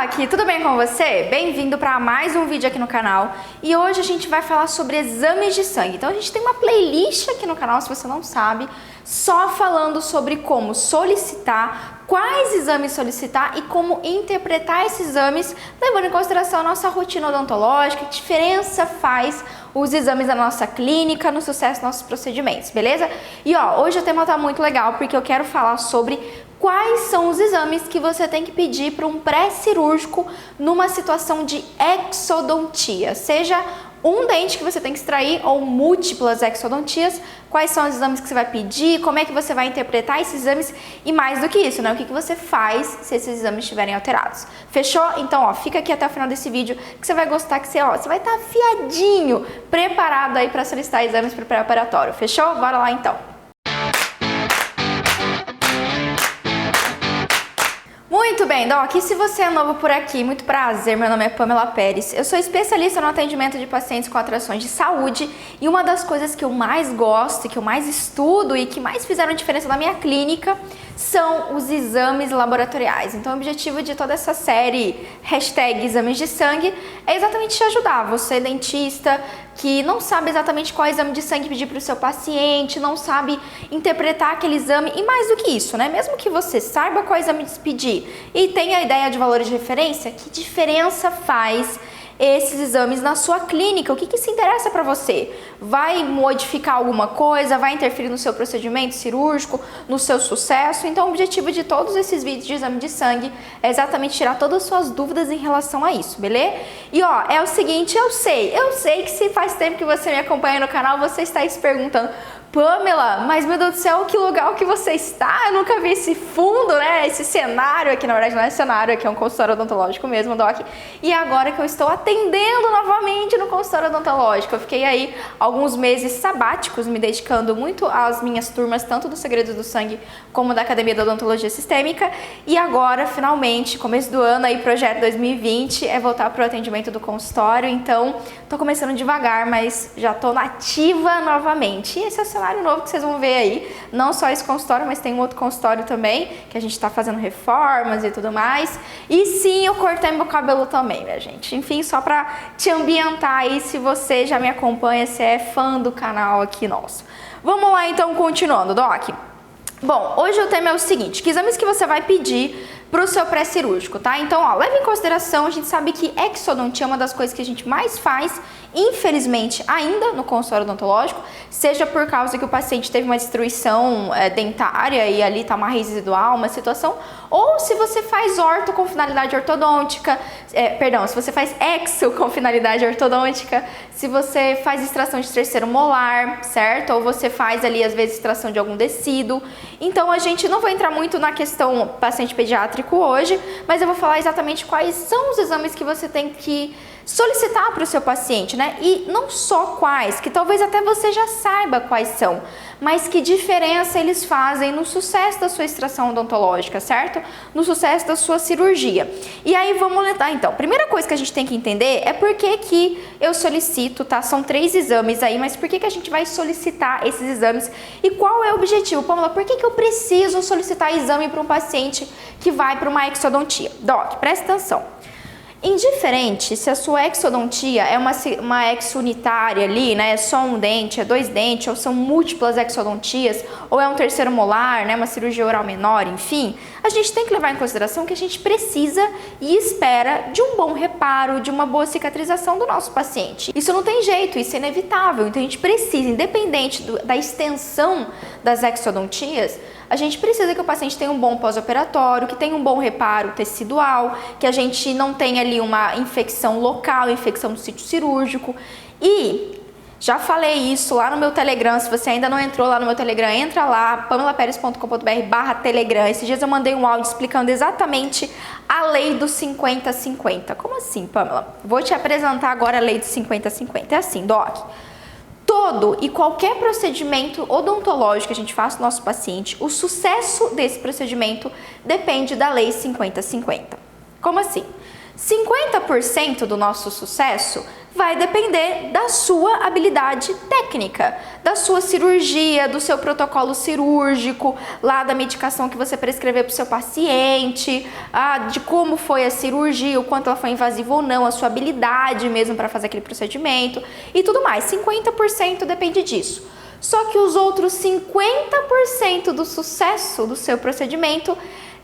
Doc, tudo bem com você? Bem-vindo para mais um vídeo aqui no canal. E hoje a gente vai falar sobre exames de sangue. Então a gente tem uma playlist aqui no canal, se você não sabe, só falando sobre como solicitar, quais exames solicitar e como interpretar esses exames, levando em consideração a nossa rotina odontológica, que diferença faz os exames da nossa clínica no sucesso dos nossos procedimentos, beleza? E hoje o tema tá muito legal porque eu quero falar sobre quais são os exames que você tem que pedir para um pré-cirúrgico numa situação de exodontia, seja um dente que você tem que extrair ou múltiplas exodontias. Quais são os exames que você vai pedir, como é que você vai interpretar esses exames e mais do que isso, né? O que você faz se esses exames estiverem alterados. Fechou? Então, fica aqui até o final desse vídeo que você vai gostar, que você vai estar afiadinho, preparado aí para solicitar exames para o pré-operatório. Fechou? Bora lá então. Muito bem, Doc, e se você é novo por aqui, muito prazer, meu nome é Pamela Pérez. Eu sou especialista no atendimento de pacientes com atrações de saúde e uma das coisas que eu mais gosto, que eu mais estudo e que mais fizeram diferença na minha clínica são os exames laboratoriais. Então o objetivo de toda essa série #exames de sangue é exatamente te ajudar, você dentista que não sabe exatamente qual exame de sangue pedir para o seu paciente, não sabe interpretar aquele exame e mais do que isso, né? Mesmo que você saiba qual exame pedir e tenha a ideia de valores de referência, que diferença faz esses exames na sua clínica? O que se interessa para você? Vai modificar alguma coisa? Vai interferir no seu procedimento cirúrgico, no seu sucesso? Então o objetivo de todos esses vídeos de exame de sangue é exatamente tirar todas as suas dúvidas em relação a isso, beleza? E é o seguinte, eu sei que se faz tempo que você me acompanha no canal, você está aí se perguntando: Pamela, mas meu Deus do céu, que lugar que você está? Eu nunca vi esse fundo, né? Esse cenário aqui, na verdade não é cenário, aqui é um consultório odontológico mesmo, Doc. E agora que eu estou atendendo novamente no consultório odontológico, eu fiquei aí alguns meses sabáticos me dedicando muito às minhas turmas, tanto do Segredos do Sangue como da Academia da Odontologia Sistêmica. E agora, finalmente, começo do ano aí, projeto 2020, é voltar para o atendimento do consultório. Então, tô começando devagar, mas já tô nativa novamente. E esse é o cenário novo que vocês vão ver aí, não só esse consultório, mas tem um outro consultório também, que a gente tá fazendo reformas e tudo mais. E sim, eu cortei meu cabelo também, minha gente. Enfim, só pra te ambientar aí, se você já me acompanha, se é fã do canal aqui nosso. Vamos lá então, continuando, Doc. Bom, hoje o tema é o seguinte: que exames que você vai pedir para o seu pré-cirúrgico, tá? Então, leve em consideração, a gente sabe que exodontia é uma das coisas que a gente mais faz, infelizmente, ainda no consultório odontológico, seja por causa que o paciente teve uma destruição dentária e ali tá uma residual, uma situação, ou se você faz orto com finalidade ortodôntica, se você faz exo com finalidade ortodôntica, se você faz extração de terceiro molar, certo? Ou você faz ali, às vezes, extração de algum tecido. Então, a gente não vai entrar muito na questão paciente pediátrico hoje, mas eu vou falar exatamente quais são os exames que você tem que solicitar para o seu paciente, né? E não só quais, que talvez até você já saiba quais são, mas que diferença eles fazem no sucesso da sua extração odontológica, certo? No sucesso da sua cirurgia. E aí vamos lá então. Primeira coisa que a gente tem que entender é por que eu solicito, tá? São 3 exames aí, mas por que a gente vai solicitar esses exames e qual é o objetivo? Pamela, por que eu preciso solicitar exame para um paciente que vai para uma exodontia? Doc, presta atenção. Indiferente se a sua exodontia é uma exo unitária ali, né, é só um dente, é 2 dentes, ou são múltiplas exodontias, ou é um terceiro molar, né, uma cirurgia oral menor, enfim, a gente tem que levar em consideração que a gente precisa e espera de um bom reparo, de uma boa cicatrização do nosso paciente. Isso não tem jeito, isso é inevitável, então a gente precisa, independente da extensão das exodontias, a gente precisa que o paciente tenha um bom pós-operatório, que tenha um bom reparo tecidual, que a gente não tenha ali uma infecção local, infecção do sítio cirúrgico. E já falei isso lá no meu Telegram, se você ainda não entrou lá no meu Telegram, entra lá, pamelaperes.com.br/Telegram. Esses dias eu mandei um áudio explicando exatamente a lei do 50-50. Como assim, Pamela? Vou te apresentar agora a lei do 50-50. É assim, Doc. Todo e qualquer procedimento odontológico que a gente faça no nosso paciente, o sucesso desse procedimento depende da lei 50-50. Como assim? 50% do nosso sucesso vai depender da sua habilidade técnica, da sua cirurgia, do seu protocolo cirúrgico, lá da medicação que você prescrever para o seu paciente, de como foi a cirurgia, o quanto ela foi invasiva ou não, a sua habilidade mesmo para fazer aquele procedimento e tudo mais. 50% depende disso. Só que os outros 50% do sucesso do seu procedimento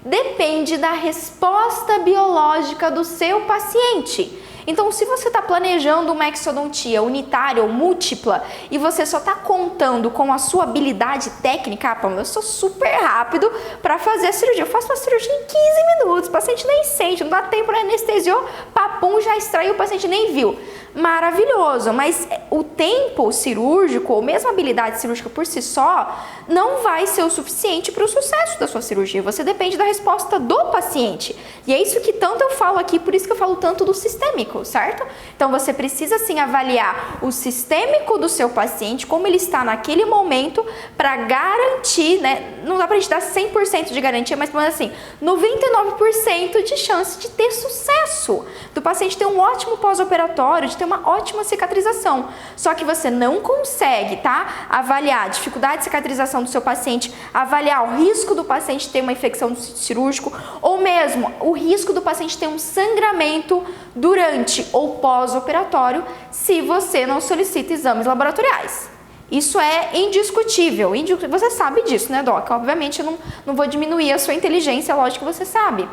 depende da resposta biológica do seu paciente. Então, se você está planejando uma exodontia unitária ou múltipla e você só está contando com a sua habilidade técnica, Pamela, eu sou super rápido para fazer a cirurgia. Eu faço uma cirurgia em 15 minutos, o paciente nem sente, não dá tempo, né? Anestesiou, papum, já extraiu, o paciente nem viu. Maravilhoso, mas o tempo cirúrgico, ou mesmo a habilidade cirúrgica por si só, não vai ser o suficiente para o sucesso da sua cirurgia. Você depende da resposta do paciente. E é isso que tanto eu falo aqui, por isso que eu falo tanto do sistêmico, certo? Então você precisa sim avaliar o sistêmico do seu paciente, como ele está naquele momento, para garantir, né? Não dá pra gente dar 100% de garantia, mas pelo menos assim, 99% de chance de ter sucesso, do paciente ter um ótimo pós-operatório, de ter uma ótima cicatrização. Só que você não consegue, tá? Avaliar a dificuldade de cicatrização do seu paciente, avaliar o risco do paciente ter uma infecção do sítio cirúrgico, ou mesmo o risco do paciente ter um sangramento durante ou pós-operatório, se você não solicita exames laboratoriais. Isso é indiscutível. Você sabe disso, né, Doc? Obviamente eu não vou diminuir a sua inteligência, lógico que você sabe.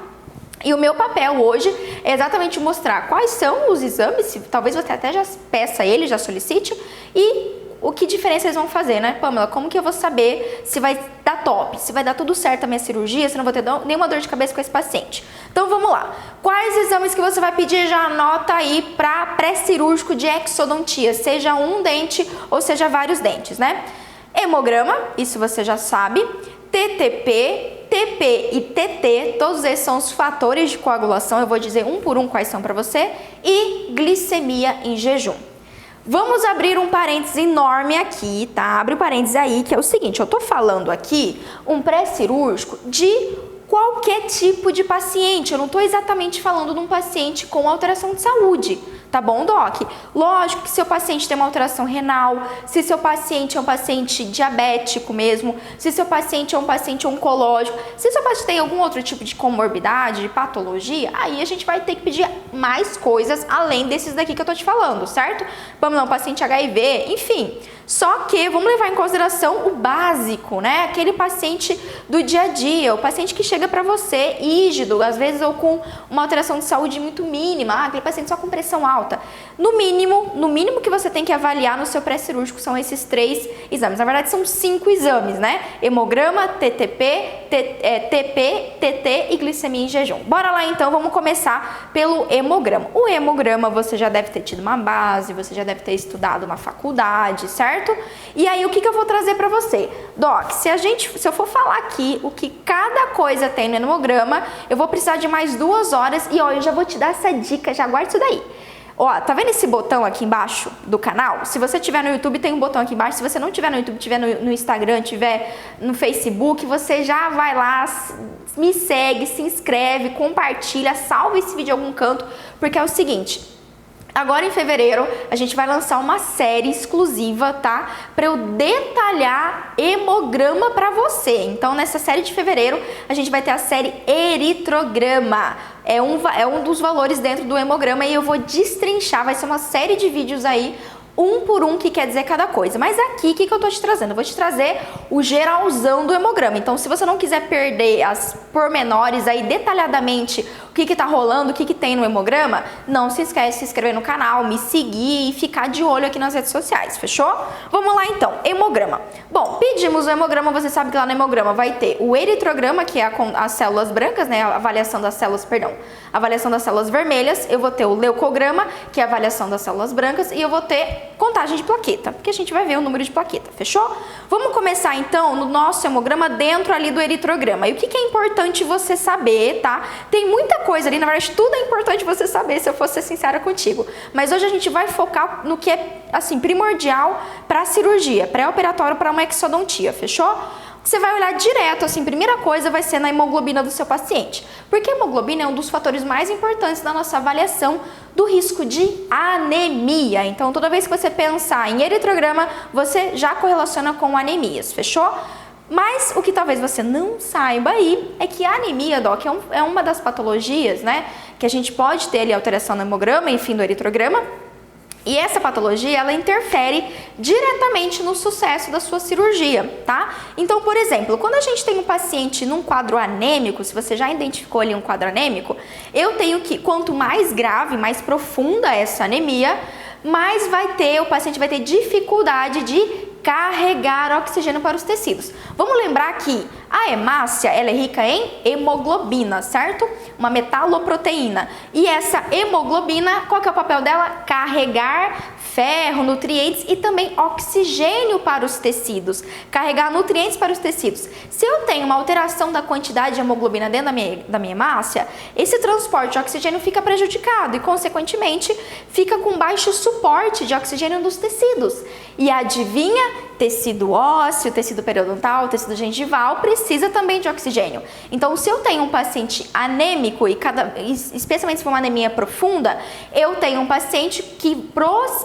E o meu papel hoje é exatamente mostrar quais são os exames, talvez você até já peça ele, já solicite, e o que diferença eles vão fazer, né, Pamela? Como que eu vou saber se vai dar top, se vai dar tudo certo a minha cirurgia, se não vou ter nenhuma dor de cabeça com esse paciente? Então vamos lá. Quais exames que você vai pedir? Já anota aí para pré-cirúrgico de exodontia, seja um dente ou seja vários dentes, né? Hemograma, isso você já sabe. TTP, TP e TT, todos esses são os fatores de coagulação, eu vou dizer um por um quais são para você, e glicemia em jejum. Vamos abrir um parênteses enorme aqui, tá? Abre o parênteses aí, que é o seguinte, eu tô falando aqui um pré-cirúrgico de qualquer tipo de paciente, eu não tô exatamente falando de um paciente com alteração de saúde. Tá bom, Doc? Lógico que seu paciente tem uma alteração renal, se seu paciente é um paciente diabético mesmo, se seu paciente é um paciente oncológico, se seu paciente tem algum outro tipo de comorbidade, de patologia, aí a gente vai ter que pedir mais coisas além desses daqui que eu tô te falando, certo? Vamos lá, um paciente HIV, enfim. Só que vamos levar em consideração o básico, né? Aquele paciente do dia a dia, o paciente que chega para você rígido, às vezes ou com uma alteração de saúde muito mínima, aquele paciente só com pressão alta. No mínimo que você tem que avaliar no seu pré-cirúrgico são esses 3 exames. Na verdade são 5 exames, né? Hemograma, TTP, TP, TT e glicemia em jejum. Bora lá então, vamos começar pelo hemograma. O hemograma você já deve ter tido uma base, você já deve ter estudado na faculdade, certo? E aí o que eu vou trazer para você? Doc, se eu for falar aqui o que cada coisa tem no hemograma, eu vou precisar de mais 2 horas e ó, eu já vou te dar essa dica, já guarda isso daí. Ó, tá vendo esse botão aqui embaixo do canal? Se você tiver no YouTube, tem um botão aqui embaixo. Se você não tiver no YouTube, tiver no Instagram, tiver no Facebook, você já vai lá, me segue, se inscreve, compartilha, salva esse vídeo em algum canto, porque é o seguinte... Agora em fevereiro a gente vai lançar uma série exclusiva, tá? Para eu detalhar hemograma para você. Então nessa série de fevereiro a gente vai ter a série eritrograma. É um dos valores dentro do hemograma e eu vou destrinchar, vai ser uma série de vídeos aí, um por um, que quer dizer cada coisa. Mas aqui, o que eu tô te trazendo? Eu vou te trazer o geralzão do hemograma. Então, se você não quiser perder as pormenores aí detalhadamente, o que tá rolando, o que tem no hemograma, não se esquece de se inscrever no canal, me seguir e ficar de olho aqui nas redes sociais, fechou? Vamos lá então, hemograma. Bom, pedimos o hemograma, você sabe que lá no hemograma vai ter o eritrograma, que é as células brancas, né, a avaliação das células, avaliação das células vermelhas, eu vou ter o leucograma, que é a avaliação das células brancas, e eu vou ter contagem de plaqueta, porque a gente vai ver o número de plaqueta, fechou? Vamos começar então no nosso hemograma dentro ali do eritrograma. E o que é importante você saber, tá? Tem muita coisa ali, na verdade tudo é importante você saber, se eu fosse ser sincera contigo. Mas hoje a gente vai focar no que é, assim, primordial para a cirurgia, pré-operatório para uma exodontia, fechou? você vai olhar direto, assim, primeira coisa vai ser na hemoglobina do seu paciente, porque a hemoglobina é um dos fatores mais importantes da nossa avaliação do risco de anemia. Então, toda vez que você pensar em eritrograma, você já correlaciona com anemias, fechou? Mas o que talvez você não saiba aí é que a anemia, Doc, é uma das patologias, né, que a gente pode ter ali alteração no hemograma, enfim, do eritrograma. E essa patologia, ela interfere diretamente no sucesso da sua cirurgia, tá? Então, por exemplo, quando a gente tem um paciente num quadro anêmico, se você já identificou ali um quadro anêmico, eu tenho que, quanto mais grave, mais profunda essa anemia, mais o paciente vai ter dificuldade de carregar oxigênio para os tecidos. Vamos lembrar que a hemácia, ela é rica em hemoglobina, certo? Uma metaloproteína. E essa hemoglobina, qual que é o papel dela? Carregar ferro, nutrientes e também oxigênio para os tecidos. Carregar nutrientes para os tecidos. Se eu tenho uma alteração da quantidade de hemoglobina dentro da minha hemácia, esse transporte de oxigênio fica prejudicado e, consequentemente, fica com baixo suporte de oxigênio nos tecidos. E adivinha? Tecido ósseo, tecido periodontal, tecido gengival precisa também de oxigênio. Então, se eu tenho um paciente anêmico especialmente se for uma anemia profunda, eu tenho um paciente que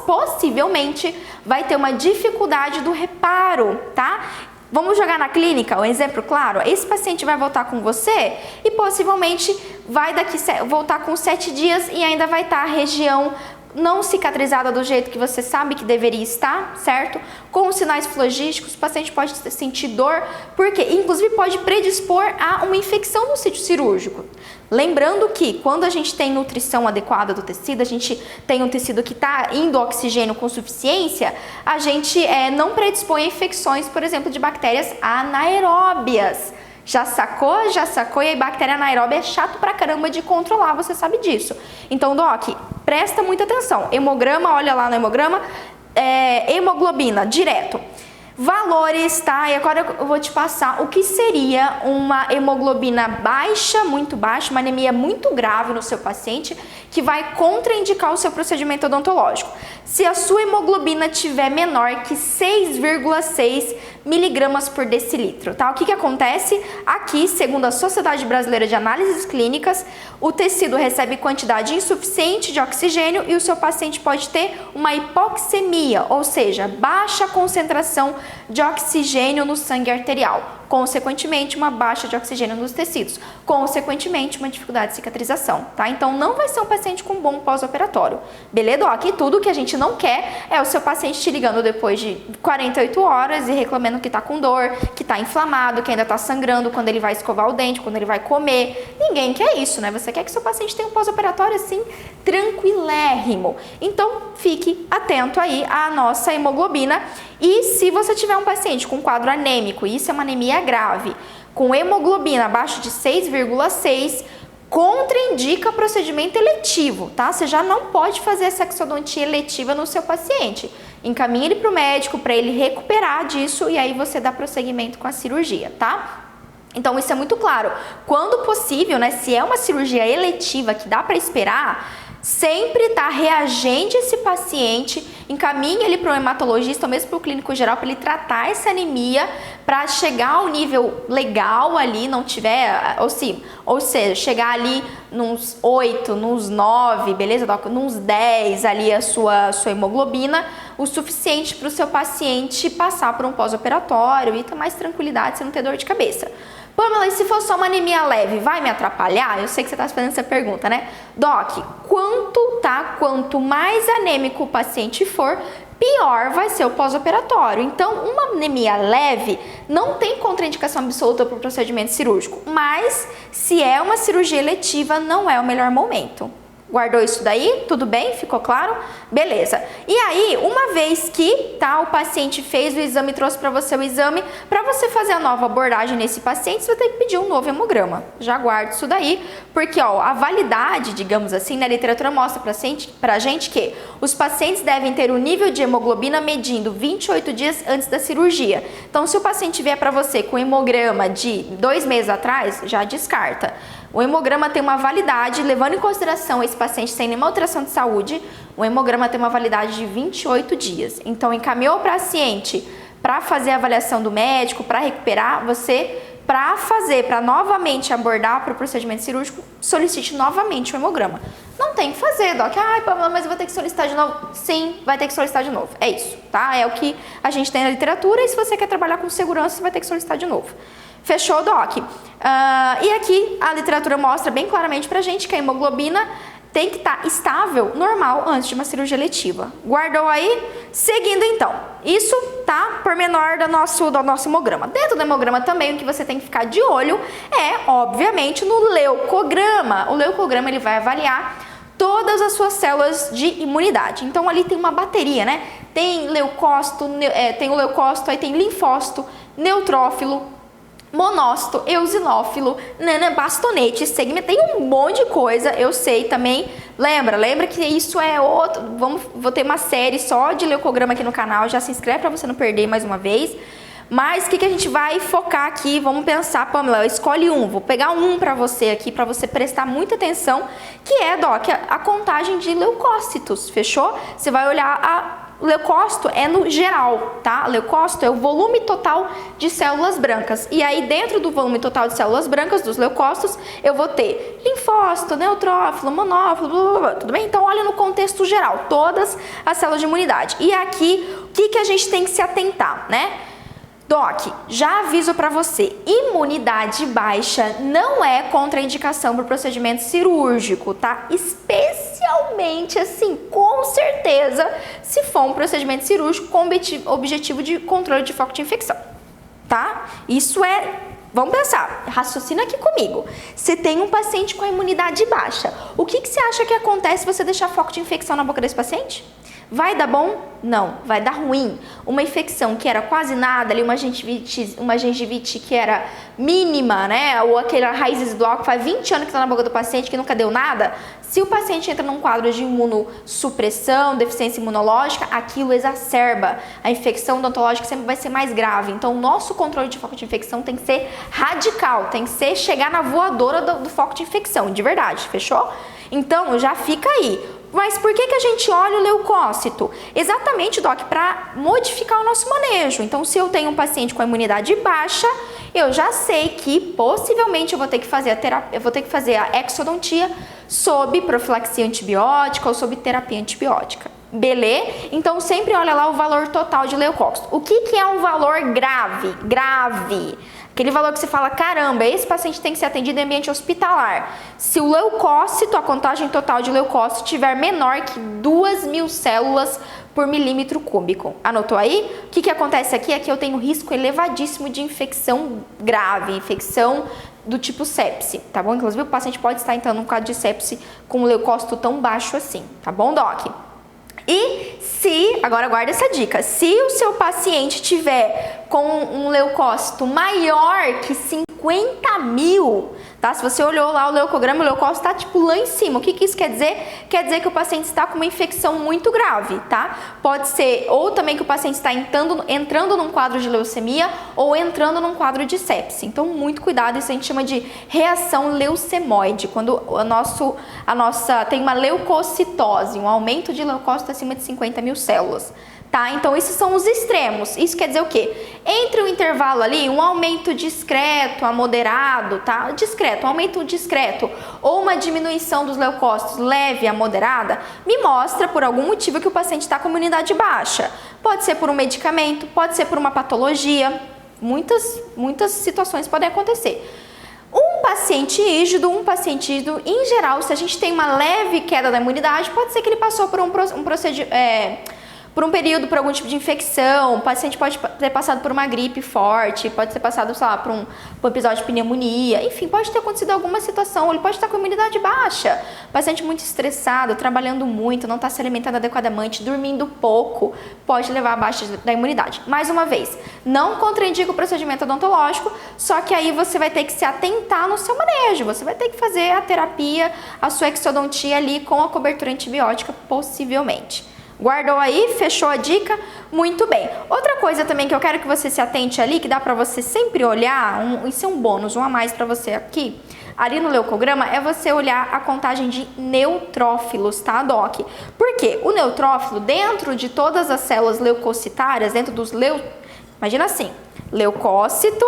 possivelmente vai ter uma dificuldade do reparo, tá? Vamos jogar na clínica, um exemplo claro, esse paciente vai voltar com você e possivelmente vai voltar com 7 dias e ainda vai estar a região não cicatrizada do jeito que você sabe que deveria estar, certo? Com os sinais flogísticos, o paciente pode sentir dor, porque inclusive pode predispor a uma infecção no sítio cirúrgico. Lembrando que quando a gente tem nutrição adequada do tecido, a gente tem um tecido que está indo oxigênio com suficiência, a gente não predispõe a infecções, por exemplo, de bactérias anaeróbias. Já sacou, e a bactéria anaeróbia é chato pra caramba de controlar, você sabe disso. Então, Doc, presta muita atenção. Hemograma, olha lá no hemograma, hemoglobina, direto. Valores, tá? E agora eu vou te passar o que seria uma hemoglobina baixa, muito baixa, uma anemia muito grave no seu paciente, que vai contraindicar o seu procedimento odontológico. Se a sua hemoglobina tiver menor que 6,6 miligramas por decilitro, tá? O que acontece? Aqui, segundo a Sociedade Brasileira de Análises Clínicas, o tecido recebe quantidade insuficiente de oxigênio e o seu paciente pode ter uma hipoxemia, ou seja, baixa concentração de oxigênio no sangue arterial. Consequentemente, uma baixa de oxigênio nos tecidos. Consequentemente, uma dificuldade de cicatrização, tá? Então, não vai ser um paciente com bom pós-operatório. Beleza, Doc? E tudo que a gente não quer é o seu paciente te ligando depois de 48 horas e reclamando que tá com dor, que tá inflamado, que ainda tá sangrando quando ele vai escovar o dente, quando ele vai comer. Ninguém quer isso, né? Você quer que seu paciente tenha um pós-operatório assim, tranquilérrimo. Então, fique atento aí à nossa hemoglobina. E se você tiver um paciente com quadro anêmico, e isso é uma anemia grave, com hemoglobina abaixo de 6,6, contraindica procedimento eletivo, tá? Você já não pode fazer essa exodontia eletiva no seu paciente. Encaminhe ele para o médico para ele recuperar disso e aí você dá prosseguimento com a cirurgia, tá? Então isso é muito claro. Quando possível, né, se é uma cirurgia eletiva que dá para esperar, sempre tá reagente esse paciente, encaminhe ele para um hematologista ou mesmo para o clínico geral para ele tratar essa anemia para chegar ao nível legal ali, não tiver, ou seja, chegar ali nos 8, nos 9, beleza, Doc? Nos 10 ali a sua hemoglobina, o suficiente para o seu paciente passar por um pós-operatório e ter mais tranquilidade, sem não ter dor de cabeça. Pamela, e se for só uma anemia leve, vai me atrapalhar? Eu sei que você está fazendo essa pergunta, né? Doc, quanto mais anêmico o paciente for, pior vai ser o pós-operatório. Então, uma anemia leve não tem contraindicação absoluta para o procedimento cirúrgico, mas se é uma cirurgia eletiva, não é o melhor momento. Guardou isso daí? Tudo bem? Ficou claro? Beleza. E aí, uma vez que o paciente fez o exame, trouxe para você o exame, para você fazer a nova abordagem nesse paciente, você vai ter que pedir um novo hemograma. Já guarda isso daí, porque a validade, digamos assim, na literatura mostra pra gente que os pacientes devem ter o nível de hemoglobina medindo 28 dias antes da cirurgia. Então, se o paciente vier para você com hemograma de 2 meses atrás, já descarta. O hemograma tem uma validade, levando em consideração esse paciente sem nenhuma alteração de saúde, o hemograma tem uma validade de 28 dias. Então, encaminhou o paciente para fazer a avaliação do médico, para recuperar, você, para novamente abordar para o procedimento cirúrgico, solicite novamente o hemograma. Não tem que fazer, Doc. Ai, Pamela, mas eu vou ter que solicitar de novo. Sim, vai ter que solicitar de novo. É isso, tá? É o que a gente tem na literatura, e se você quer trabalhar com segurança, você vai ter que solicitar de novo. Fechou, Doc? E aqui a literatura mostra bem claramente pra gente que a hemoglobina tem que estar estável, normal, antes de uma cirurgia letiva. Guardou aí? Seguindo então. Isso tá pormenor do nosso hemograma. Dentro do hemograma também, o que você tem que ficar de olho é, obviamente, no leucograma. O leucograma, ele vai avaliar todas as suas células de imunidade. Então ali tem uma bateria, né? Tem leucócito, tem o leucócito, aí tem linfócito, neutrófilo, monócito, eosinófilo, bastonete, segmento, tem um monte de coisa, eu sei também. Lembra que isso é outro, vou ter uma série só de leucograma aqui no canal, já se inscreve para você não perder mais uma vez. Mas o que a gente vai focar aqui? Vamos pensar, Pamela, escolhe um, vou pegar um para você aqui, para você prestar muita atenção, que é, Doc, a contagem de leucócitos, fechou? Você vai olhar o leucócito é no geral, tá? Leucócito é o volume total de células brancas. E aí, dentro do volume total de células brancas, dos leucócitos, eu vou ter linfócito, neutrófilo, monófilo, blá, blá, blá, tudo bem? Então, olha no contexto geral, todas as células de imunidade. E aqui, o que a gente tem que se atentar, né? Doc, já aviso para você, imunidade baixa não é contraindicação para o procedimento cirúrgico, tá? Especialmente, assim, com certeza, se for um procedimento cirúrgico com objetivo de controle de foco de infecção, tá? Isso é... Vamos pensar, raciocina aqui comigo. Você tem um paciente com a imunidade baixa. O que você acha que acontece se você deixar foco de infecção na boca desse paciente? Vai dar bom? Não, vai dar ruim. Uma infecção que era quase nada, ali uma gengivite que era mínima, né? Ou aquela raiz residual que faz 20 anos que está na boca do paciente que nunca deu nada. Se o paciente entra num quadro de imunossupressão, deficiência imunológica, aquilo exacerba. A infecção odontológica sempre vai ser mais grave. Então, o nosso controle de foco de infecção tem que ser radical, tem que ser chegar na voadora do foco de infecção, de verdade, fechou? Então, já fica aí. Mas por que a gente olha o leucócito? Exatamente, Doc, para modificar o nosso manejo. Então, se eu tenho um paciente com a imunidade baixa, eu já sei que possivelmente eu vou ter que fazer a exodontia sob profilaxia antibiótica ou sob terapia antibiótica. Beleza? Então, sempre olha lá o valor total de leucócito. O que é um valor grave? Grave. Aquele valor que você fala, caramba, esse paciente tem que ser atendido em ambiente hospitalar. Se o leucócito, a contagem total de leucócito, tiver menor que 2.000 células por milímetro cúbico. Anotou aí? O que acontece aqui? Aqui eu tenho risco elevadíssimo de infecção grave, infecção do tipo sepse, tá bom? Inclusive o paciente pode estar entrando num quadro de sepse com um leucócito tão baixo assim, tá bom, Doc? E se, agora guarda essa dica, se o seu paciente tiver com um leucócito maior que 50.000, tá? Se você olhou lá o leucograma, o leucócito está tipo lá em cima. O que isso quer dizer? Quer dizer que o paciente está com uma infecção muito grave, tá? Pode ser ou também que o paciente está entrando num quadro de leucemia ou entrando num quadro de sepse. Então, muito cuidado, isso a gente chama de reação leucemoide, quando tem uma leucocitose, um aumento de leucócito acima de 50.000 células. Tá? Então, esses são os extremos. Isso quer dizer o quê? Entre o intervalo ali, um aumento discreto a moderado, tá? Discreto, um aumento discreto ou uma diminuição dos leucócitos leve a moderada, me mostra por algum motivo que o paciente está com imunidade baixa. Pode ser por um medicamento, pode ser por uma patologia. Muitas situações podem acontecer. Um paciente rígido, em geral, se a gente tem uma leve queda da imunidade, pode ser que ele passou por por um período, por algum tipo de infecção, o paciente pode ter passado por uma gripe forte, pode ter passado, sei lá, por um episódio de pneumonia, enfim, pode ter acontecido alguma situação, ele pode estar com imunidade baixa, paciente muito estressado, trabalhando muito, não está se alimentando adequadamente, dormindo pouco, pode levar a baixa da imunidade. Mais uma vez, não contraindica o procedimento odontológico, só que aí você vai ter que se atentar no seu manejo, você vai ter que fazer a terapia, a sua exodontia ali com a cobertura antibiótica, possivelmente. Guardou aí? Fechou a dica? Muito bem. Outra coisa também que eu quero que você se atente ali, que dá pra você sempre olhar, isso é um bônus, um a mais pra você aqui, ali no leucograma, é você olhar a contagem de neutrófilos, tá, Doc? Por quê? O neutrófilo, dentro de todas as células leucocitárias, dentro dos Imagina assim, leucócito,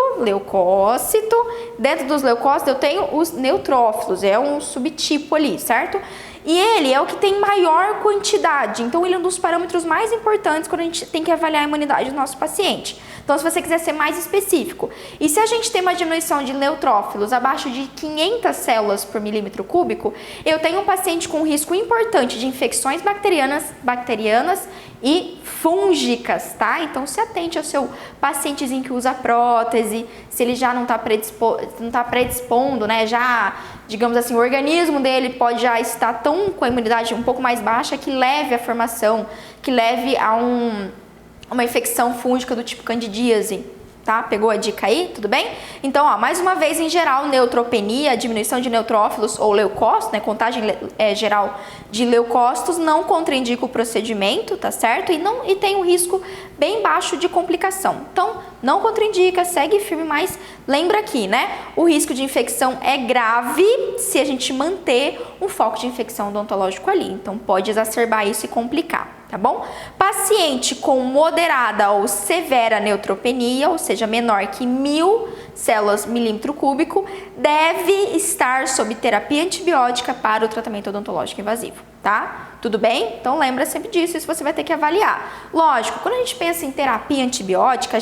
dentro dos leucócitos eu tenho os neutrófilos, é um subtipo ali, certo? E ele é o que tem maior quantidade, então ele é um dos parâmetros mais importantes quando a gente tem que avaliar a imunidade do nosso paciente. Então, se você quiser ser mais específico, e se a gente tem uma diminuição de neutrófilos abaixo de 500 células por milímetro cúbico, eu tenho um paciente com risco importante de infecções bacterianas e fúngicas, tá? Então, se atente ao seu pacientezinho que usa prótese, se ele já não está predispondo, né? Já, digamos assim, o organismo dele pode já estar tão com a imunidade um pouco mais baixa que leve à formação, que leve a uma infecção fúngica do tipo candidíase, tá? Pegou a dica aí? Tudo bem? Então, ó, mais uma vez, em geral, neutropenia, diminuição de neutrófilos ou leucócitos, né? Contagem geral de leucócitos não contraindica o procedimento, tá certo? E tem um risco bem baixo de complicação. Então, não contraindica, segue firme, mas lembra aqui, né? O risco de infecção é grave se a gente manter um foco de infecção odontológico ali. Então, pode exacerbar isso e complicar. Tá bom? Paciente com moderada ou severa neutropenia, ou seja, menor que 1000 células milímetro cúbico, deve estar sob terapia antibiótica para o tratamento odontológico invasivo, tá? Tudo bem? Então lembra sempre disso, isso você vai ter que avaliar. Lógico, quando a gente pensa em terapia antibiótica,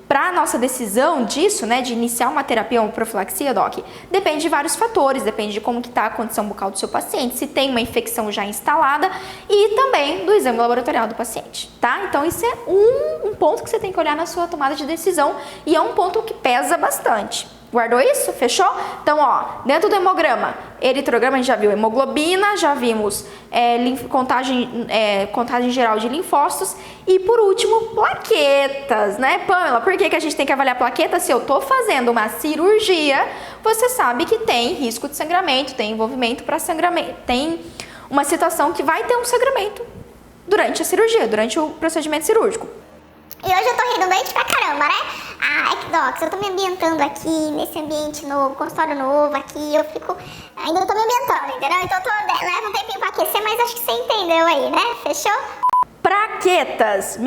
para a nossa decisão disso, né, de iniciar uma terapia ou uma profilaxia, Doc, depende de vários fatores, depende de como que está a condição bucal do seu paciente, se tem uma infecção já instalada e também do exame laboratorial do paciente, tá? Então isso é um ponto que você tem que olhar na sua tomada de decisão e é um ponto que pesa bastante. Guardou isso? Fechou? Então, ó, dentro do hemograma, eritrograma, a gente já viu hemoglobina, já vimos contagem geral de linfócitos e, por último, plaquetas, né, Pamela? Por que a gente tem que avaliar plaquetas? Se eu tô fazendo uma cirurgia, você sabe que tem risco de sangramento, tem envolvimento para sangramento, tem uma situação que vai ter um sangramento durante a cirurgia, durante o procedimento cirúrgico. E hoje eu tô redundante pra caramba, né? Docs, eu tô me ambientando aqui, nesse ambiente novo, consultório novo aqui, ainda tô me ambientando, entendeu? Então leva um tempinho pra aquecer, mas acho que você entendeu aí, né? Fechou? Plaquetas.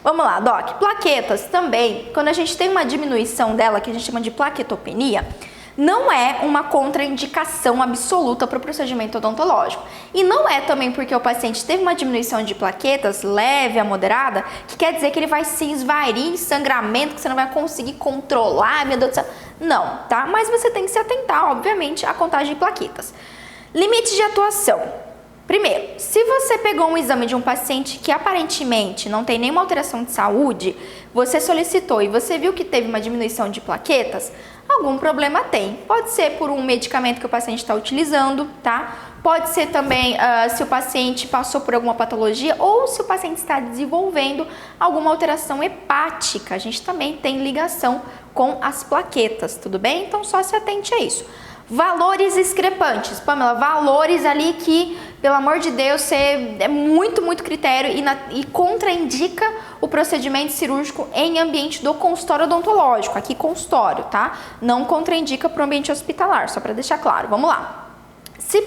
Vamos lá, Doc. Plaquetas também, quando a gente tem uma diminuição dela, que a gente chama de plaquetopenia, não é uma contraindicação absoluta para o procedimento odontológico. E não é também porque o paciente teve uma diminuição de plaquetas, leve a moderada, que quer dizer que ele vai se esvair em sangramento, que você não vai conseguir controlar, meu Deus do céu. Não, tá? Mas você tem que se atentar, obviamente, à contagem de plaquetas. Limite de atuação. Primeiro, se você pegou um exame de um paciente que aparentemente não tem nenhuma alteração de saúde, você solicitou e você viu que teve uma diminuição de plaquetas, algum problema tem. Pode ser por um medicamento que o paciente está utilizando, tá? Pode ser também se o paciente passou por alguma patologia ou se o paciente está desenvolvendo alguma alteração hepática. A gente também tem ligação com as plaquetas, tudo bem? Então só se atente a isso. Valores discrepantes. Pamela, valores ali que, pelo amor de Deus, é muito critério e contraindica o procedimento cirúrgico em ambiente do consultório odontológico. Aqui consultório, tá? Não contraindica para o ambiente hospitalar, só para deixar claro. Vamos lá. Se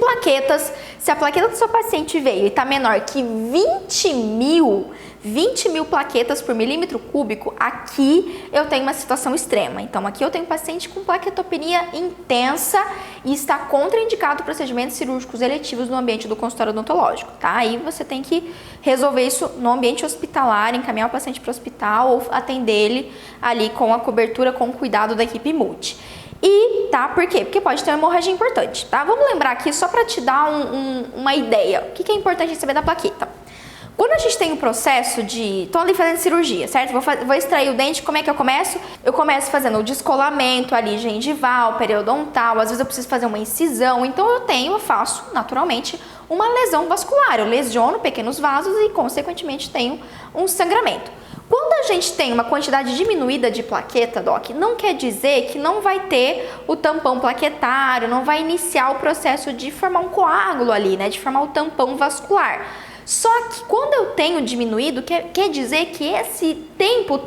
a plaqueta do seu paciente veio e está menor que 20 mil plaquetas por milímetro cúbico, aqui eu tenho uma situação extrema. Então, aqui eu tenho um paciente com plaquetopenia intensa e está contraindicado procedimentos cirúrgicos eletivos no ambiente do consultório odontológico, tá? Aí você tem que resolver isso no ambiente hospitalar, encaminhar o paciente para o hospital ou atender ele ali com a cobertura, com o cuidado da equipe multi. E, tá? Por quê? Porque pode ter uma hemorragia importante, tá? Vamos lembrar aqui, só para te dar uma ideia, o que é importante saber da plaqueta. Quando a gente tem o processo de... Tô ali fazendo cirurgia, certo? Vou extrair o dente, como é que eu começo? Eu começo fazendo o descolamento ali, gengival, periodontal, às vezes eu preciso fazer uma incisão, então eu faço, naturalmente, uma lesão vascular. Eu lesiono pequenos vasos e, consequentemente, tenho um sangramento. Quando a gente tem uma quantidade diminuída de plaqueta, Doc, não quer dizer que não vai ter o tampão plaquetário, não vai iniciar o processo de formar um coágulo ali, né? De formar o tampão vascular. Só que quando eu tenho diminuído, quer dizer que esse tempo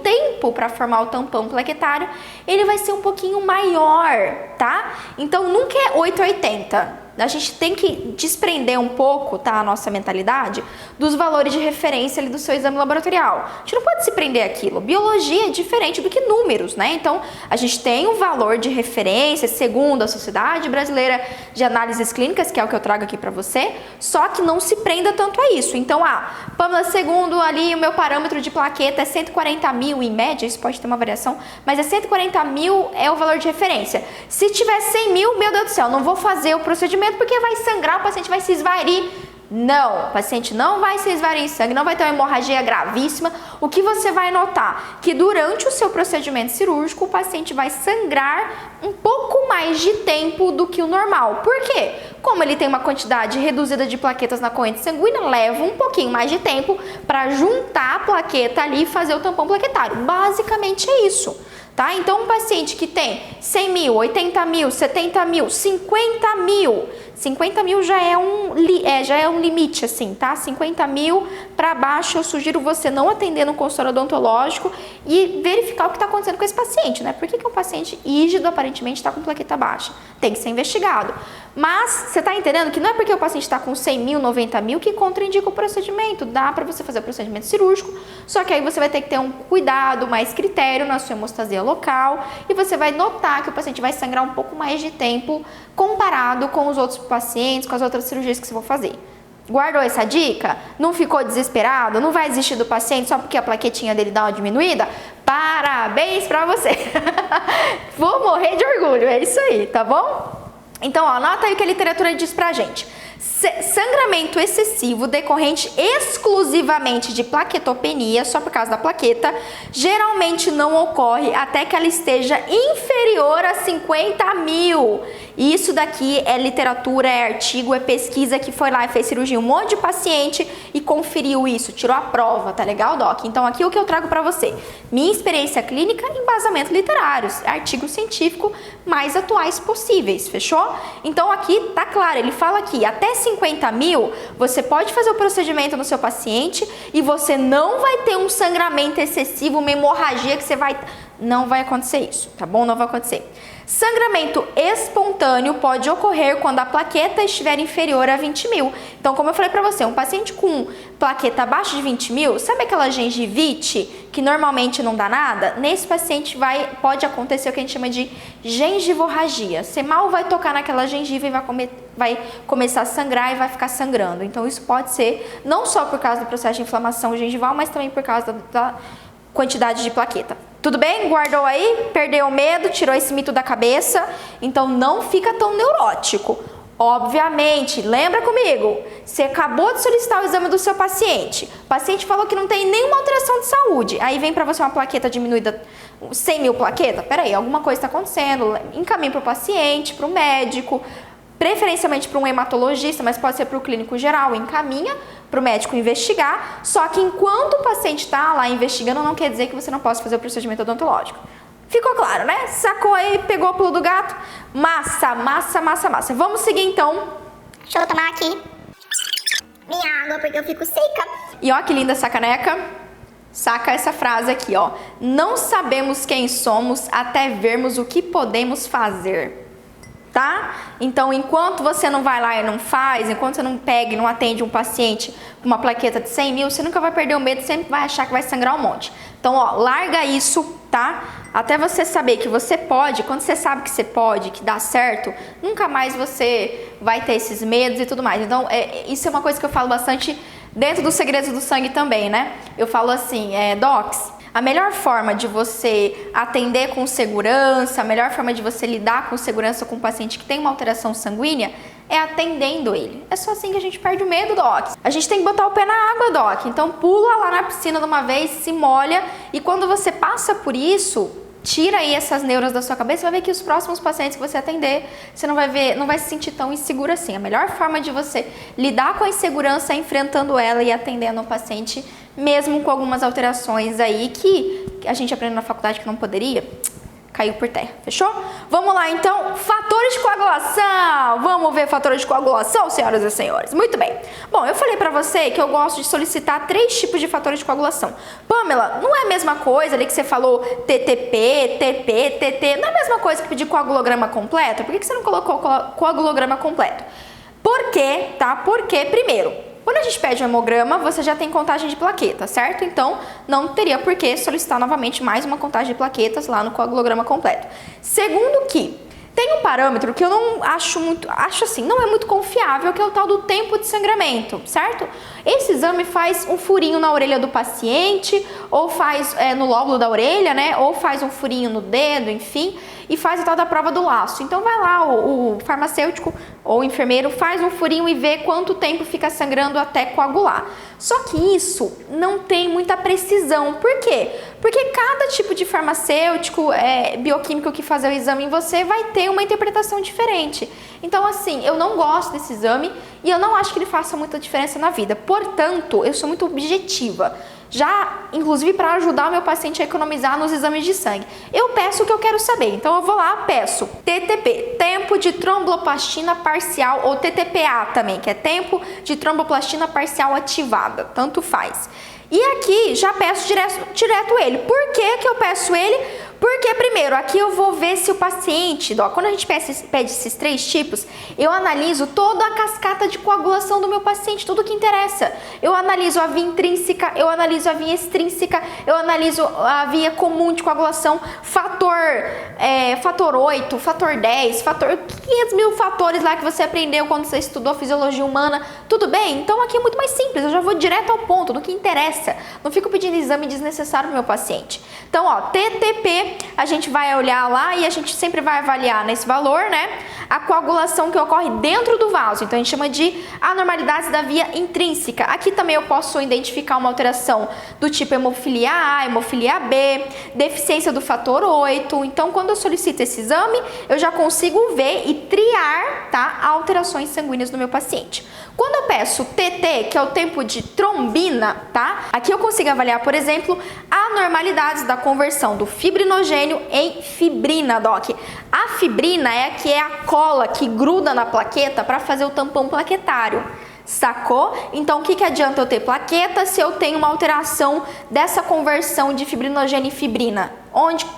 para formar o tampão plaquetário, ele vai ser um pouquinho maior, tá? Então nunca é 8 a 80. a gente tem que desprender um pouco, tá, a nossa mentalidade dos valores de referência ali do seu exame laboratorial. A gente não pode se prender àquilo. Biologia é diferente do que números, né? Então, a gente tem um valor de referência segundo a Sociedade Brasileira de Análises Clínicas, que é o que eu trago aqui para você, só que não se prenda tanto a isso. Então, Pamela, segundo ali o meu parâmetro de plaqueta é 140 mil em média, isso pode ter uma variação, mas é 140 mil é o valor de referência. Se tiver 100 mil, meu Deus do céu, não vou fazer o procedimento porque vai sangrar, o paciente vai se esvair. Não, o paciente não vai se esvair em sangue, não vai ter uma hemorragia gravíssima. O que você vai notar? Que durante o seu procedimento cirúrgico, o paciente vai sangrar um pouco mais de tempo do que o normal. Por quê? Como ele tem uma quantidade reduzida de plaquetas na corrente sanguínea, leva um pouquinho mais de tempo para juntar a plaqueta ali e fazer o tampão plaquetário. Basicamente é isso. Tá? Então, um paciente que tem 100 mil, 80 mil, 70 mil, 50 mil, 50 mil já é um limite, assim, tá? 50 mil para baixo, eu sugiro você não atender no consultório odontológico e verificar o que está acontecendo com esse paciente, né? Por que um paciente rígido aparentemente está com plaqueta baixa? Tem que ser investigado. Mas, você está entendendo que não é porque o paciente está com 100 mil, 90 mil que contraindica o procedimento. Dá para você fazer o procedimento cirúrgico, só que aí você vai ter que ter um cuidado, mais critério na sua hemostasia local e você vai notar que o paciente vai sangrar um pouco mais de tempo comparado com os outros pacientes, com as outras cirurgias que você for fazer. Guardou essa dica? Não ficou desesperado? Não vai desistir do paciente só porque a plaquetinha dele dá uma diminuída? Parabéns pra você! Vou morrer de orgulho, é isso aí, tá bom? Então, anota aí o que a literatura diz pra gente. Sangramento excessivo decorrente exclusivamente de plaquetopenia, só por causa da plaqueta, geralmente não ocorre até que ela esteja inferior a 50 mil. E isso daqui é literatura, é artigo, é pesquisa que foi lá e fez cirurgia um monte de paciente e conferiu isso, tirou a prova, tá legal, Doc? Então aqui o que eu trago pra você, minha experiência clínica e embasamento literários, artigo científico mais atuais possíveis, fechou? Então aqui tá claro, ele fala aqui, até 50 mil, você pode fazer o procedimento no seu paciente e você não vai ter um sangramento excessivo, uma hemorragia que você vai... Não vai acontecer isso, tá bom? Não vai acontecer. Sangramento espontâneo pode ocorrer quando a plaqueta estiver inferior a 20 mil. Então, como eu falei pra você, um paciente com plaqueta abaixo de 20 mil, sabe aquela gengivite que normalmente não dá nada? Nesse paciente pode acontecer o que a gente chama de gengivorragia. Você mal vai tocar naquela gengiva e vai começar a sangrar e vai ficar sangrando. Então, isso pode ser não só por causa do processo de inflamação gengival, mas também por causa da quantidade de plaqueta. Tudo bem? Guardou aí? Perdeu o medo? Tirou esse mito da cabeça? Então não fica tão neurótico. Obviamente, lembra comigo, você acabou de solicitar o exame do seu paciente. O paciente falou que não tem nenhuma alteração de saúde. Aí vem para você uma plaqueta diminuída, 100 mil plaqueta. Peraí, alguma coisa está acontecendo. Encaminhe para o paciente, para o médico, preferencialmente para um hematologista, mas pode ser para o clínico geral, encaminha para o médico investigar, só que enquanto o paciente está lá investigando, não quer dizer que você não possa fazer o procedimento odontológico. Ficou claro, né? Sacou aí, pegou o pulo do gato? Massa, massa, massa, massa. Vamos seguir então. Deixa eu tomar aqui minha água, porque eu fico seca. E ó que linda essa caneca. Saca essa frase aqui, ó. Não sabemos quem somos até vermos o que podemos fazer. Tá? Então, enquanto você não vai lá e não faz, enquanto você não pega e não atende um paciente com uma plaqueta de 100 mil, você nunca vai perder o medo, sempre vai achar que vai sangrar um monte. Então, ó, larga isso, tá? Até você saber que você pode, quando você sabe que você pode, que dá certo, nunca mais você vai ter esses medos e tudo mais. Então, isso é uma coisa que eu falo bastante dentro dos segredos do sangue também, né? Eu falo assim, docs, a melhor forma de você atender com segurança, a melhor forma de você lidar com segurança com um paciente que tem uma alteração sanguínea é atendendo ele. É só assim que a gente perde o medo, Doc. A gente tem que botar o pé na água, Doc. Então pula lá na piscina de uma vez, se molha e quando você passa por isso, tira aí essas neuras da sua cabeça, você vai ver que os próximos pacientes que você atender, você não vai se sentir tão inseguro assim. A melhor forma de você lidar com a insegurança é enfrentando ela e atendendo o paciente, mesmo com algumas alterações aí que a gente aprende na faculdade que não poderia. caiu por terra, fechou? Vamos lá então, fatores de coagulação. Vamos ver fatores de coagulação, senhoras e senhores. Muito bem. Bom, eu falei pra você que eu gosto de solicitar 3 tipos de fatores de coagulação. Pamela, não é a mesma coisa ali que você falou TTP, TP, TT, não é a mesma coisa que pedir coagulograma completo? Por que você não colocou coagulograma completo? Por quê, tá? Porque, primeiro, quando a gente pede um hemograma, você já tem contagem de plaquetas, certo? Então, não teria por que solicitar novamente mais uma contagem de plaquetas lá no coagulograma completo. Segundo que, tem um parâmetro que eu não acho assim, não é muito confiável, que é o tal do tempo de sangramento, certo? Esse exame faz um furinho na orelha do paciente, ou faz no lóbulo da orelha, né? Ou faz um furinho no dedo, enfim, e faz a tal da prova do laço. Então vai lá, o farmacêutico ou o enfermeiro faz um furinho e vê quanto tempo fica sangrando até coagular. Só que isso não tem muita precisão. Por quê? Porque cada tipo de farmacêutico, bioquímico que fazer o exame em você vai ter uma interpretação diferente. Então, assim, eu não gosto desse exame e eu não acho que ele faça muita diferença na vida. Portanto, eu sou muito objetiva. Já, inclusive, para ajudar o meu paciente a economizar nos exames de sangue. Eu peço o que eu quero saber. Então, eu vou lá, peço TTP, tempo de tromboplastina parcial, ou TTPA também, que é tempo de tromboplastina parcial ativada. Tanto faz. E aqui, já peço direto ele. Por que que eu peço ele? Porque, primeiro, aqui eu vou ver se o paciente, quando a gente pede esses 3 tipos, eu analiso toda a cascata de coagulação do meu paciente, tudo que interessa. Eu analiso a via intrínseca, eu analiso a via extrínseca, eu analiso a via comum de coagulação, fator 8, fator 10, fator 500 mil fatores lá que você aprendeu quando você estudou fisiologia humana, tudo bem? Então aqui é muito mais simples, eu já vou direto ao ponto, do que interessa. Não fico pedindo exame desnecessário pro meu paciente. Então, ó, TTP, a gente vai olhar lá e a gente sempre vai avaliar nesse valor, né? A coagulação que ocorre dentro do vaso. Então, a gente chama de anormalidades da via intrínseca. Aqui também eu posso identificar uma alteração do tipo hemofilia A, hemofilia B, deficiência do fator 8. Então, quando eu solicito esse exame, eu já consigo ver e triar, tá, alterações sanguíneas no meu paciente. Quando eu peço TT, que é o tempo de trombina, tá? Aqui eu consigo avaliar, por exemplo, anormalidades da conversão do fibrinogênio em fibrina, doc. A fibrina é a cola que gruda na plaqueta para fazer o tampão plaquetário. Sacou? Então, o que adianta eu ter plaqueta se eu tenho uma alteração dessa conversão de fibrinogênio em fibrina?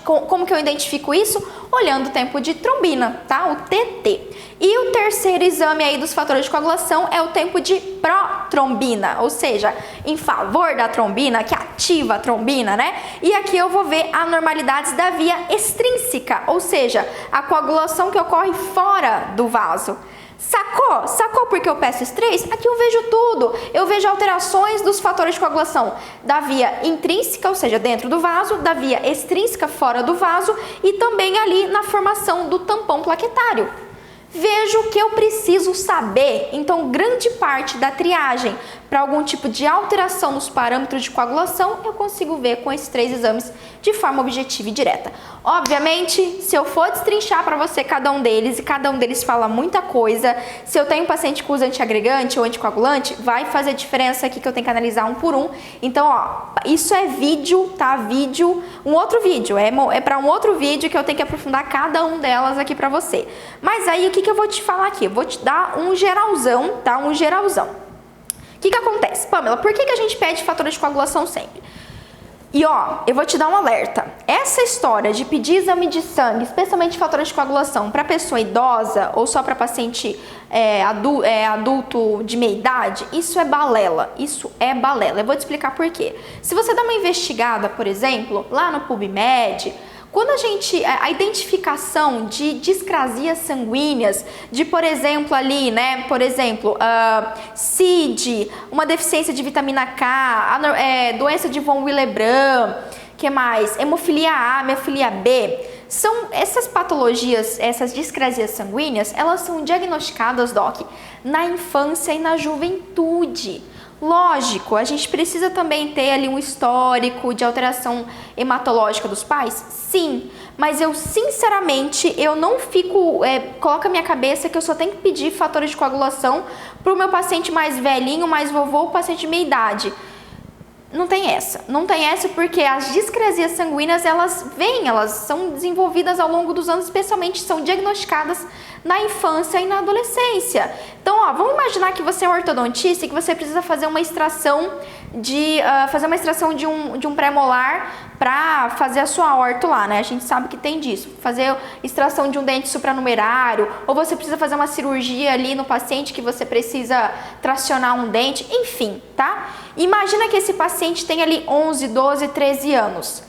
Como que eu identifico isso? Olhando o tempo de trombina, tá? O TT. E o terceiro exame aí dos fatores de coagulação é o tempo de protrombina, ou seja, em favor da trombina, que ativa a trombina, né? E aqui eu vou ver anormalidades da via extrínseca, ou seja, a coagulação que ocorre fora do vaso. Sacou? Sacou porque eu peço esses 3? Aqui eu vejo tudo. Eu vejo alterações dos fatores de coagulação da via intrínseca, ou seja, dentro do vaso, da via extrínseca, fora do vaso, e também ali na formação do tampão plaquetário. Vejo o que eu preciso saber. Então, grande parte da triagem para algum tipo de alteração nos parâmetros de coagulação, eu consigo ver com esses 3 exames de forma objetiva e direta. Obviamente, se eu for destrinchar para você cada um deles, e cada um deles fala muita coisa, se eu tenho um paciente que usa antiagregante ou anticoagulante, vai fazer diferença aqui que eu tenho que analisar um por um. Então, ó, isso é vídeo, tá? Um outro vídeo, é para um outro vídeo que eu tenho que aprofundar cada um delas aqui para você. Mas aí, o que eu vou te falar aqui? Eu vou te dar um geralzão, tá? Um geralzão. O que acontece? Pamela, por que a gente pede fatores de coagulação sempre? E ó, eu vou te dar um alerta. Essa história de pedir exame de sangue, especialmente fatores de coagulação, para pessoa idosa ou só para paciente adulto de meia idade, isso é balela. Isso é balela. Eu vou te explicar por quê. Se você dá uma investigada, por exemplo, lá no PubMed, quando a identificação de discrasias sanguíneas, de, por exemplo, ali, né, CID, uma deficiência de vitamina K, doença de von Willebrand, que mais? Hemofilia A, hemofilia B, são essas patologias, essas discrasias sanguíneas, elas são diagnosticadas, doc, na infância e na juventude. Lógico, a gente precisa também ter ali um histórico de alteração hematológica dos pais? Sim, mas eu sinceramente, eu não fico, coloca a minha cabeça que eu só tenho que pedir fatores de coagulação para o meu paciente mais velhinho, mais vovô, o paciente de meia idade. Não tem essa. Não tem essa porque as discrasias sanguíneas, elas são desenvolvidas ao longo dos anos, especialmente são diagnosticadas na infância e na adolescência. Então, ó, vamos imaginar que você é um ortodontista e que você precisa fazer uma extração de um pré-molar para fazer a sua orto lá, né? A gente sabe que tem disso. Fazer extração de um dente supranumerário, ou você precisa fazer uma cirurgia ali no paciente que você precisa tracionar um dente, enfim, tá? Imagina que esse paciente tem ali 11, 12, 13 anos.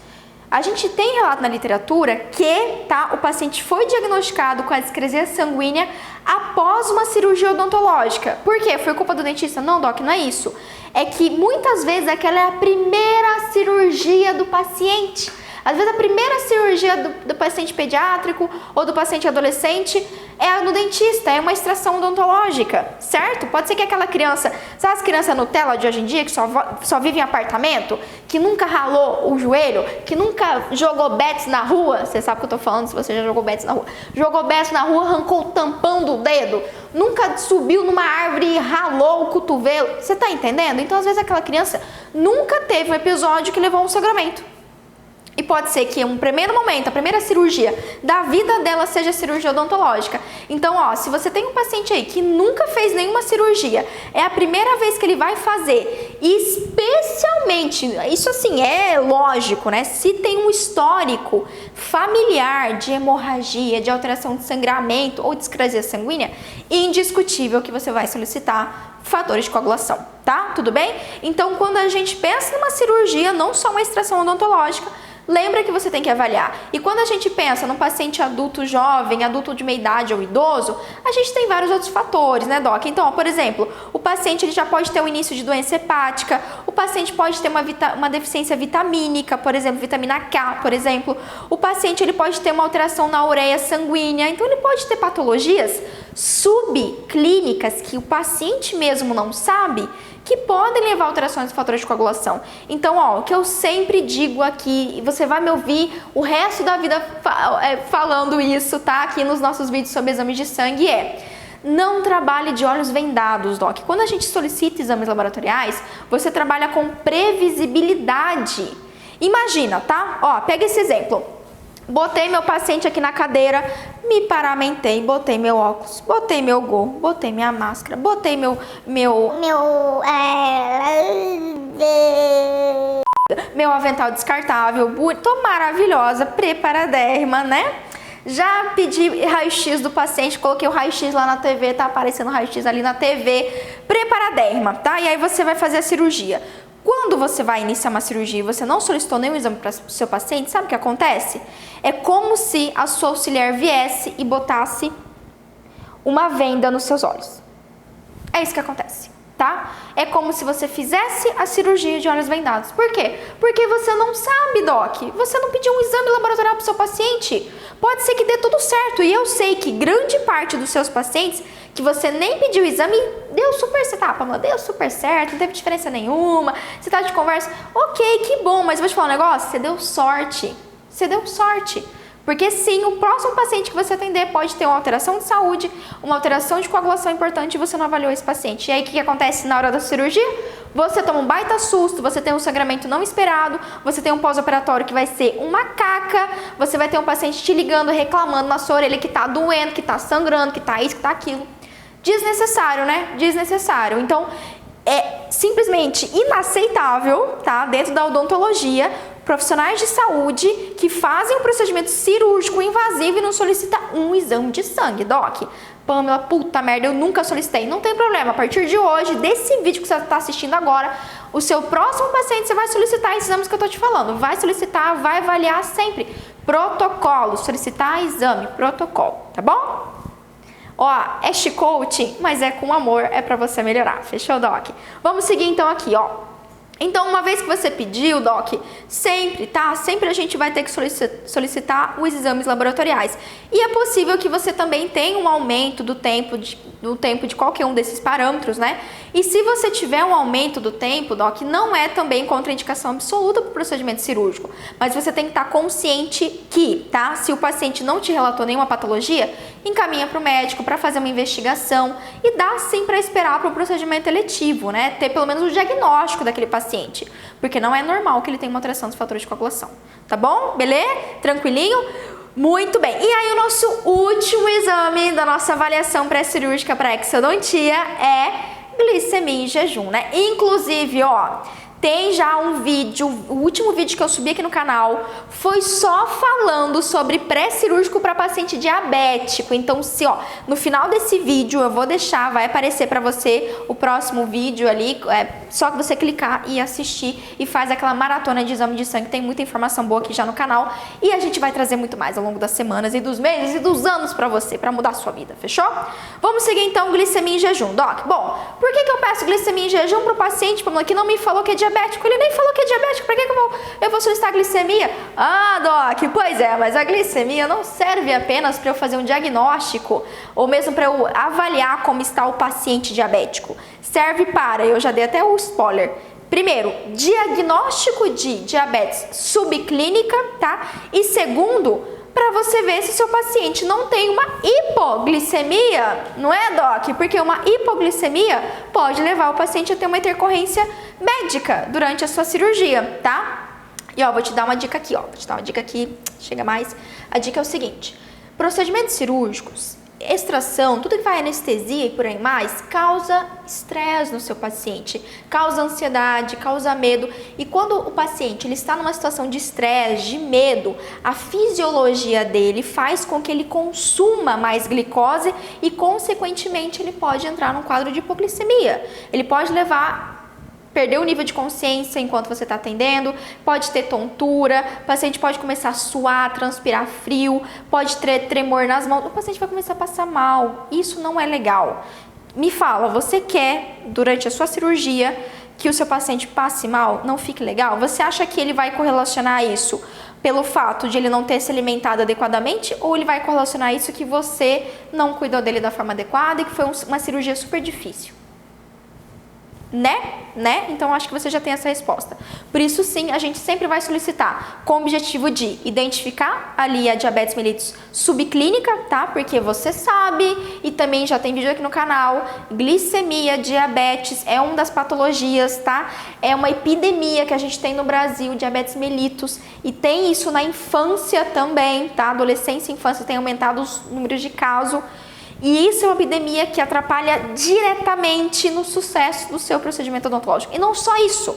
A gente tem relato na literatura que, tá, o paciente foi diagnosticado com a discrasia sanguínea após uma cirurgia odontológica. Por quê? Foi culpa do dentista? Não, doc, não é isso. É que muitas vezes aquela é a primeira cirurgia do paciente. Às vezes a primeira cirurgia do paciente pediátrico ou do paciente adolescente é no dentista, é uma extração odontológica, certo? Pode ser que aquela criança, sabe as crianças Nutella de hoje em dia que só vive em apartamento, que nunca ralou o joelho, que nunca jogou bets na rua, você sabe o que eu tô falando se você já jogou bets na rua, jogou bets na rua, arrancou o tampão do dedo, nunca subiu numa árvore e ralou o cotovelo, você tá entendendo? Então às vezes aquela criança nunca teve um episódio que levou a um sangramento. E pode ser que em um primeiro momento, a primeira cirurgia da vida dela seja a cirurgia odontológica. Então, ó, se você tem um paciente aí que nunca fez nenhuma cirurgia, é a primeira vez que ele vai fazer, e especialmente, isso assim, é lógico, né? Se tem um histórico familiar de hemorragia, de alteração de sangramento ou discrasia sanguínea, indiscutível que você vai solicitar fatores de coagulação, tá? Tudo bem? Então, quando a gente pensa numa cirurgia, não só uma extração odontológica, lembra que você tem que avaliar. E quando a gente pensa num paciente adulto jovem, adulto de meia idade ou idoso, a gente tem vários outros fatores, né, doc? Então, ó, por exemplo, o paciente ele já pode ter um início de doença hepática, o paciente pode ter uma deficiência vitamínica, por exemplo, vitamina K, por exemplo. O paciente ele pode ter uma alteração na ureia sanguínea, então ele pode ter patologias subclínicas que o paciente mesmo não sabe, que podem levar a alterações de fatores de coagulação. Então, ó, o que eu sempre digo aqui, e você vai me ouvir o resto da vida falando isso, tá? Aqui nos nossos vídeos sobre exames de sangue não trabalhe de olhos vendados, doc. Quando a gente solicita exames laboratoriais, você trabalha com previsibilidade. Imagina, tá? Ó, pega esse exemplo. Botei meu paciente aqui na cadeira, me paramentei, botei meu óculos, botei meu gol, botei minha máscara, botei meu avental descartável, tô maravilhosa, preparadérrima, né? Já pedi raio-x do paciente, coloquei o raio-x lá na TV, tá aparecendo o raio-x ali na TV, preparadérrima, tá? E aí você vai fazer a cirurgia. Quando você vai iniciar uma cirurgia e você não solicitou nenhum exame para o seu paciente, sabe o que acontece? É como se a sua auxiliar viesse e botasse uma venda nos seus olhos. É isso que acontece, tá? É como se você fizesse a cirurgia de olhos vendados. Por quê? Porque você não sabe, doc. Você não pediu um exame laboratorial para o seu paciente. Pode ser que dê tudo certo. E eu sei que grande parte dos seus pacientes que você nem pediu o exame, deu super certo, tá, Pamela, deu super certo, não teve diferença nenhuma, você tá de conversa, ok, que bom, mas vou te falar um negócio, você deu sorte, porque sim, o próximo paciente que você atender pode ter uma alteração de saúde, uma alteração de coagulação importante e você não avaliou esse paciente. E aí o que acontece na hora da cirurgia? Você toma um baita susto, você tem um sangramento não esperado, você tem um pós-operatório que vai ser uma caca, você vai ter um paciente te ligando, reclamando na sua orelha que tá doendo, que tá sangrando, que tá isso, que tá aquilo. Desnecessário, né? Desnecessário. Então, é simplesmente inaceitável, tá? Dentro da odontologia, profissionais de saúde que fazem um procedimento cirúrgico invasivo e não solicitam um exame de sangue, doc. Pamela, puta merda, eu nunca solicitei. Não tem problema, a partir de hoje, desse vídeo que você está assistindo agora, o seu próximo paciente você vai solicitar esses exames que eu tô te falando. Vai solicitar, vai avaliar sempre. Protocolo, solicitar exame, protocolo, tá bom? Ó, é chicote, mas é com amor, é pra você melhorar. Fechou, doc? Vamos seguir então aqui, ó. Então, uma vez que você pediu, doc, sempre, tá? Sempre a gente vai ter que solicitar os exames laboratoriais. E é possível que você também tenha um aumento do tempo de qualquer um desses parâmetros, né? E se você tiver um aumento do tempo, doc, não é também contraindicação absoluta para o procedimento cirúrgico. Mas você tem que estar consciente que, tá? Se o paciente não te relatou nenhuma patologia, encaminha para o médico para fazer uma investigação e dá sim para esperar para o procedimento eletivo, né? Ter pelo menos o diagnóstico daquele paciente, porque não é normal que ele tenha uma alteração dos fatores de coagulação, tá bom? Beleza? Tranquilinho? Muito bem. E aí o nosso último exame da nossa avaliação pré-cirúrgica para exodontia é glicemia em jejum, né? Inclusive, ó, tem já um vídeo, o último vídeo que eu subi aqui no canal foi só falando sobre pré-cirúrgico para paciente diabético. Então, se ó, no final desse vídeo eu vou deixar, vai aparecer para você o próximo vídeo ali, só que você clicar e assistir e faz aquela maratona de exame de sangue. Tem muita informação boa aqui já no canal e a gente vai trazer muito mais ao longo das semanas e dos meses e dos anos para você, para mudar a sua vida, fechou? Vamos seguir então glicemia em jejum, Doc. Bom, por que eu peço glicemia em jejum para o paciente que não me falou que é diabético? Ele nem falou que é diabético, para que eu vou solicitar glicemia? Ah, Doc, pois é, mas a glicemia não serve apenas para eu fazer um diagnóstico ou mesmo para eu avaliar como está o paciente diabético. Serve para, eu já dei até o spoiler, primeiro, diagnóstico de diabetes subclínica, tá? E segundo, para você ver se seu paciente não tem uma hipoglicemia, não é, Doc? Porque uma hipoglicemia pode levar o paciente a ter uma intercorrência médica durante a sua cirurgia, tá? E ó, vou te dar uma dica aqui, ó, chega mais. A dica é o seguinte: procedimentos cirúrgicos, extração, tudo que vai anestesia e por aí mais, causa estresse no seu paciente, causa ansiedade, causa medo. E quando o paciente ele está numa situação de estresse, de medo, a fisiologia dele faz com que ele consuma mais glicose e, consequentemente, ele pode entrar num quadro de hipoglicemia. Ele pode perder o nível de consciência enquanto você está atendendo, pode ter tontura, o paciente pode começar a suar, transpirar frio, pode ter tremor nas mãos, o paciente vai começar a passar mal. Isso não é legal. Me fala, você quer, durante a sua cirurgia, que o seu paciente passe mal, não fique legal? Você acha que ele vai correlacionar isso pelo fato de ele não ter se alimentado adequadamente, ou ele vai correlacionar isso que você não cuidou dele da forma adequada e que foi uma cirurgia super difícil? Né? Então, acho que você já tem essa resposta. Por isso, sim, a gente sempre vai solicitar com o objetivo de identificar ali a diabetes mellitus subclínica, tá? Porque você sabe, e também já tem vídeo aqui no canal, glicemia, diabetes é uma das patologias, tá? É uma epidemia que a gente tem no Brasil, diabetes mellitus, e tem isso na infância também, tá? Adolescência e infância tem aumentado os números de casos. E isso é uma epidemia que atrapalha diretamente no sucesso do seu procedimento odontológico. E não só isso,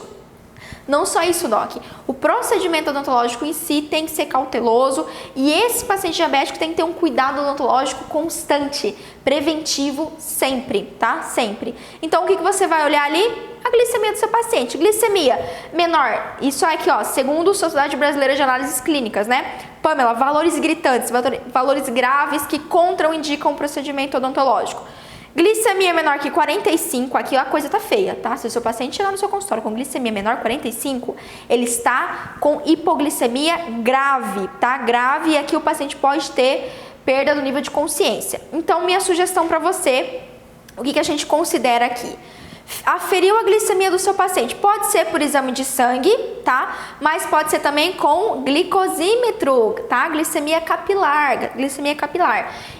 Doc. O procedimento odontológico em si tem que ser cauteloso e esse paciente diabético tem que ter um cuidado odontológico constante, preventivo sempre, tá? Sempre. Então, o que você vai olhar ali? A glicemia do seu paciente. Glicemia menor, isso aqui, ó, segundo a Sociedade Brasileira de Análises Clínicas, né? Pamela, valores gritantes, valores graves que contraindicam o procedimento odontológico. Glicemia menor que 45, aqui a coisa tá feia, tá? Se o seu paciente chegar no seu consultório com glicemia menor que 45, ele está com hipoglicemia grave, tá? Grave, e aqui o paciente pode ter perda do nível de consciência. Então, minha sugestão para você, o que a gente considera aqui? Aferiu a glicemia do seu paciente, pode ser por exame de sangue, tá? Mas pode ser também com glicosímetro, tá? Glicemia capilar.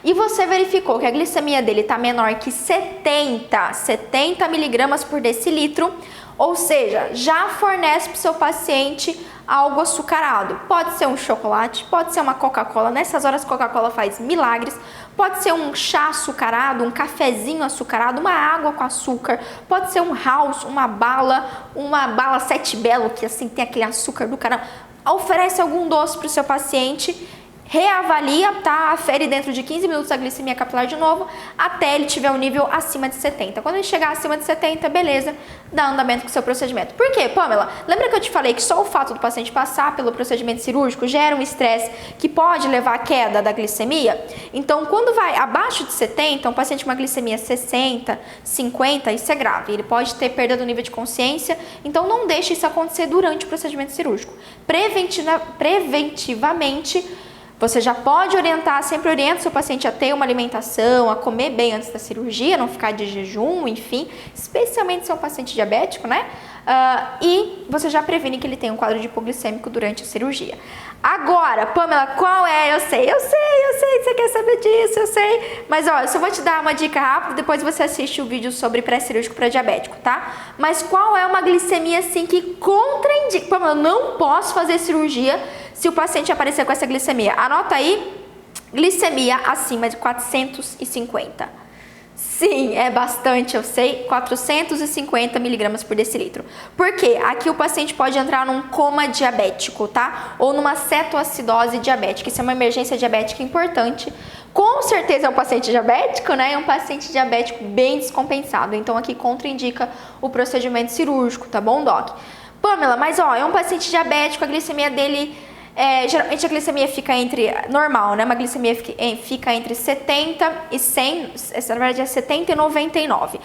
E você verificou que a glicemia dele tá menor que 70 miligramas por decilitro, ou seja, já fornece para o seu paciente algo açucarado. Pode ser um chocolate, pode ser uma Coca-Cola. Nessas horas, Coca-Cola faz milagres. Pode ser um chá açucarado, um cafezinho açucarado, uma água com açúcar. Pode ser um house, uma bala Sete Belo, que assim tem aquele açúcar do caramba. Oferece algum doce para o seu paciente. Reavalia, tá? Afere dentro de 15 minutos a glicemia capilar de novo, até ele tiver um nível acima de 70. Quando ele chegar acima de 70, beleza, dá andamento com o seu procedimento. Por quê, Pamela? Lembra que eu te falei que só o fato do paciente passar pelo procedimento cirúrgico gera um estresse que pode levar à queda da glicemia? Então, quando vai abaixo de 70, um paciente com uma glicemia 60, 50, isso é grave. Ele pode ter perda do nível de consciência, então não deixe isso acontecer durante o procedimento cirúrgico. Preventivamente, Você já pode orientar, sempre orienta o seu paciente a ter uma alimentação, a comer bem antes da cirurgia, não ficar de jejum, enfim, especialmente se é um paciente diabético, né? E você já previne que ele tem um quadro de hipoglicêmico durante a cirurgia. Agora, Pamela, qual é? Eu sei que você quer saber disso, eu sei. Mas, ó, eu só vou te dar uma dica rápida, depois você assiste o vídeo sobre pré-cirúrgico para diabético, tá? Mas qual é uma glicemia, assim, que contraindica? Pamela, eu não posso fazer cirurgia se o paciente aparecer com essa glicemia. Anota aí, glicemia acima de 450. Sim, é bastante, eu sei, 450 miligramas por decilitro. Por quê? Aqui o paciente pode entrar num coma diabético, tá? Ou numa cetoacidose diabética. Isso é uma emergência diabética importante. Com certeza é um paciente diabético, né? É um paciente diabético bem descompensado. Então aqui contraindica o procedimento cirúrgico, tá bom, Doc? Pamela, mas ó, é um paciente diabético, a glicemia dele... geralmente a glicemia fica entre, normal, né? Uma glicemia fica entre 70 e 100, na verdade é 70 e 99.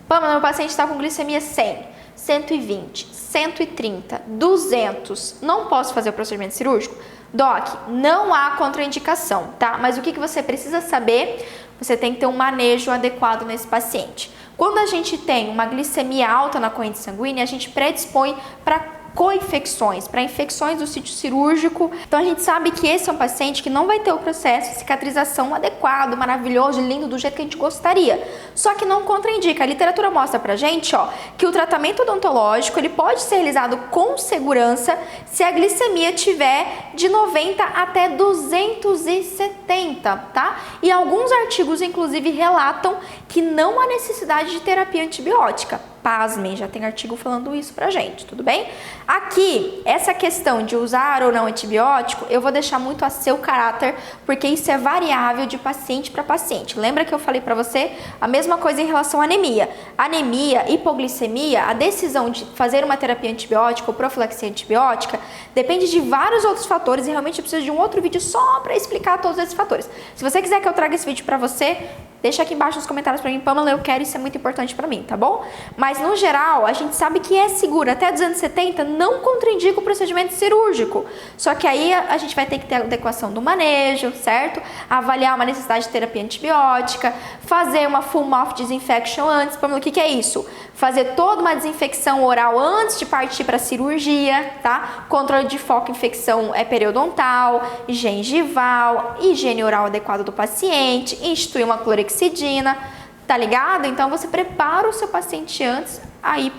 Pamela, meu paciente está com glicemia 100, 120, 130, 200. Não posso fazer o procedimento cirúrgico? Doc, não há contraindicação, tá? Mas o que você precisa saber? Você tem que ter um manejo adequado nesse paciente. Quando a gente tem uma glicemia alta na corrente sanguínea, a gente predispõe para co-infecções, para infecções do sítio cirúrgico. Então a gente sabe que esse é um paciente que não vai ter o processo de cicatrização adequado, maravilhoso, lindo, do jeito que a gente gostaria. Só que não contraindica. A literatura mostra pra gente, ó, que o tratamento odontológico ele pode ser realizado com segurança se a glicemia tiver de 90 até 270, tá? E alguns artigos inclusive relatam que não há necessidade de terapia antibiótica. Pasmem, já tem artigo falando isso pra gente, tudo bem? Aqui, essa questão de usar ou não antibiótico, eu vou deixar muito a seu caráter, porque isso é variável de paciente para paciente. Lembra que eu falei pra você a mesma coisa em relação à anemia? Anemia, hipoglicemia, a decisão de fazer uma terapia antibiótica ou profilaxia antibiótica depende de vários outros fatores e realmente eu preciso de um outro vídeo só para explicar todos esses fatores. Se você quiser que eu traga esse vídeo pra você, deixa aqui embaixo nos comentários pra mim, Pamela, eu quero, isso é muito importante pra mim, tá bom? Mas no geral, a gente sabe que é seguro, até 270 não contraindica o procedimento cirúrgico. Só que aí a gente vai ter que ter a adequação do manejo, certo? Avaliar uma necessidade de terapia antibiótica, fazer uma full mouth disinfection antes. Pamela, o que é isso? Fazer toda uma desinfecção oral antes de partir para a cirurgia, tá? Controle de foco, infecção periodontal, gengival, higiene oral adequada do paciente, instituir uma clorexidina, tá ligado? Então você prepara o seu paciente antes ir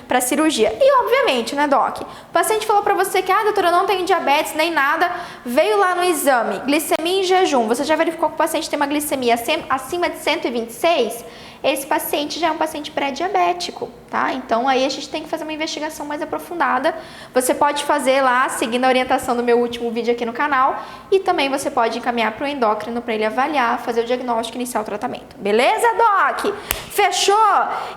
para a cirurgia. E obviamente, né, Doc? O paciente falou para você que, doutora, eu não tenho diabetes nem nada, veio lá no exame, glicemia em jejum, você já verificou que o paciente tem uma glicemia acima de 126? Esse paciente já é um paciente pré-diabético, tá? Então aí a gente tem que fazer uma investigação mais aprofundada. Você pode fazer lá, seguindo a orientação do meu último vídeo aqui no canal, e também você pode encaminhar para o endócrino para ele avaliar, fazer o diagnóstico e iniciar o tratamento. Beleza, Doc? Fechou?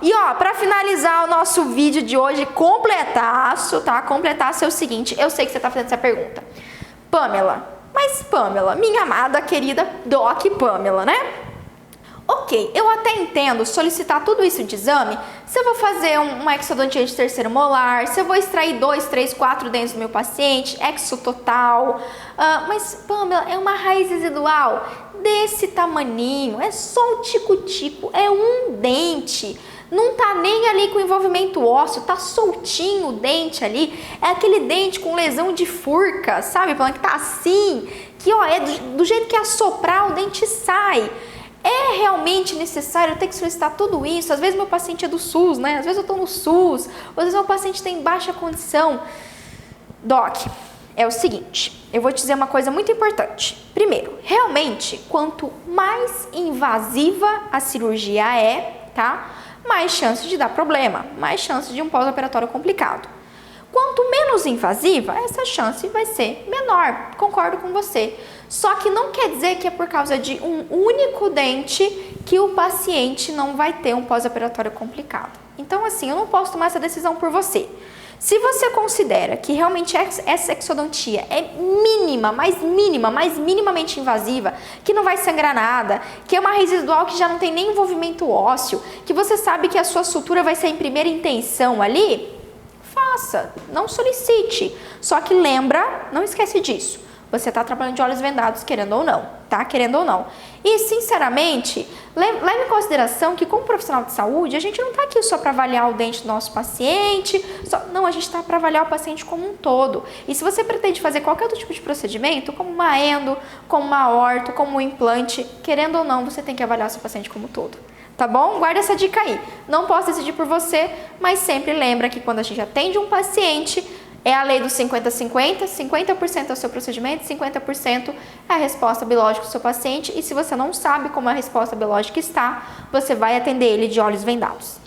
E ó, para finalizar o nosso vídeo de hoje, completaço, tá? Completaço é o seguinte, eu sei que você tá fazendo essa pergunta. Pamela, minha amada, querida Doc Pamela, né? Ok, eu até entendo solicitar tudo isso de exame, se eu vou fazer uma exodontia de terceiro molar, se eu vou extrair 2, 3, 4 dentes do meu paciente, exo total, mas Pamela, é uma raiz residual desse tamaninho, é só o tico-tico, é um dente, não tá nem ali com envolvimento ósseo, tá soltinho o dente ali, é aquele dente com lesão de furca, sabe, Pamela, que tá assim, que ó, é do jeito que assoprar o dente sai. É realmente necessário ter que solicitar tudo isso? Às vezes meu paciente é do SUS, né? Às vezes eu tô no SUS, às vezes meu paciente tem baixa condição. Doc, é o seguinte, eu vou te dizer uma coisa muito importante. Primeiro, realmente, quanto mais invasiva a cirurgia é, tá? Mais chance de dar problema, mais chance de um pós-operatório complicado. Quanto menos invasiva, essa chance vai ser menor, concordo com você. Só que não quer dizer que é por causa de um único dente que o paciente não vai ter um pós-operatório complicado. Então, assim, eu não posso tomar essa decisão por você. Se você considera que realmente essa exodontia é mínima, mais minimamente invasiva, que não vai sangrar nada, que é uma raiz residual que já não tem nem envolvimento ósseo, que você sabe que a sua sutura vai ser em primeira intenção ali, faça, não solicite. Só que lembra, não esquece disso, você tá trabalhando de olhos vendados, querendo ou não, tá? Querendo ou não. E, sinceramente, leve em consideração que, como profissional de saúde, a gente não tá aqui só para avaliar o dente do nosso paciente, não, a gente tá para avaliar o paciente como um todo. E se você pretende fazer qualquer outro tipo de procedimento, como uma endo, como uma orto, como um implante, querendo ou não, você tem que avaliar o seu paciente como um todo. Tá bom? Guarda essa dica aí. Não posso decidir por você, mas sempre lembra que quando a gente atende um paciente, é a lei do 50-50, 50% é o seu procedimento, 50% é a resposta biológica do seu paciente. E se você não sabe como a resposta biológica está, você vai atender ele de olhos vendados.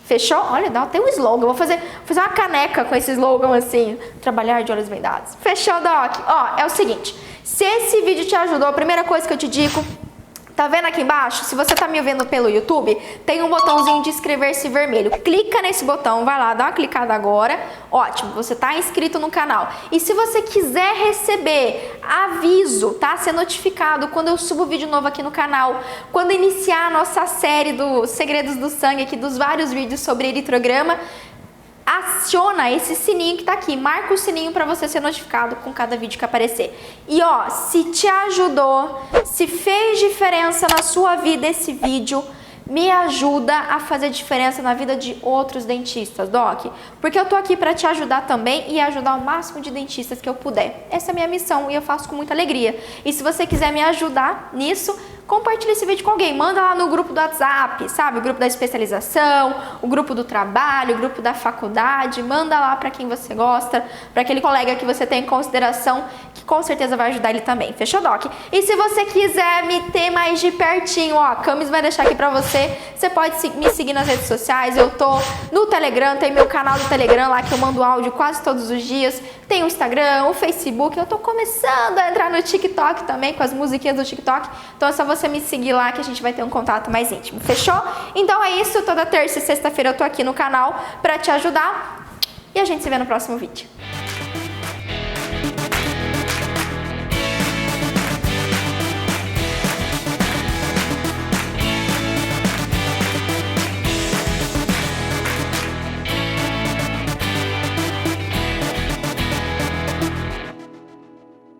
Fechou? Olha, dá até um slogan. Vou fazer uma caneca com esse slogan assim, trabalhar de olhos vendados. Fechou, Doc? Ó, é o seguinte, se esse vídeo te ajudou, a primeira coisa que eu te digo... Tá vendo aqui embaixo? Se você tá me vendo pelo YouTube, tem um botãozinho de inscrever-se vermelho. Clica nesse botão, vai lá, dá uma clicada agora. Ótimo, você tá inscrito no canal. E se você quiser receber aviso, tá? Ser notificado quando eu subo vídeo novo aqui no canal, quando iniciar a nossa série dos Segredos do Sangue aqui, dos vários vídeos sobre eritrograma, aciona esse sininho que tá aqui, marca o sininho para você ser notificado com cada vídeo que aparecer. E ó, se te ajudou, se fez diferença na sua vida esse vídeo, me ajuda a fazer diferença na vida de outros dentistas, Doc. Porque eu tô aqui para te ajudar também e ajudar o máximo de dentistas que eu puder. Essa é a minha missão e eu faço com muita alegria. E se você quiser me ajudar nisso, compartilha esse vídeo com alguém, manda lá no grupo do WhatsApp, sabe? O grupo da especialização, o grupo do trabalho, o grupo da faculdade, manda lá para quem você gosta, para aquele colega que você tem em consideração, que com certeza vai ajudar ele também. Fechou, Doc? E se você quiser me ter mais de pertinho, ó, a Camis vai deixar aqui para você, você pode me seguir nas redes sociais, eu tô no Telegram, tem meu canal do Telegram lá que eu mando áudio quase todos os dias, tem o Instagram, o Facebook, eu tô começando a entrar no TikTok também, com as musiquinhas do TikTok, então é só você me seguir lá que a gente vai ter um contato mais íntimo, fechou? Então é isso, toda terça e sexta-feira eu tô aqui no canal pra te ajudar e a gente se vê no próximo vídeo.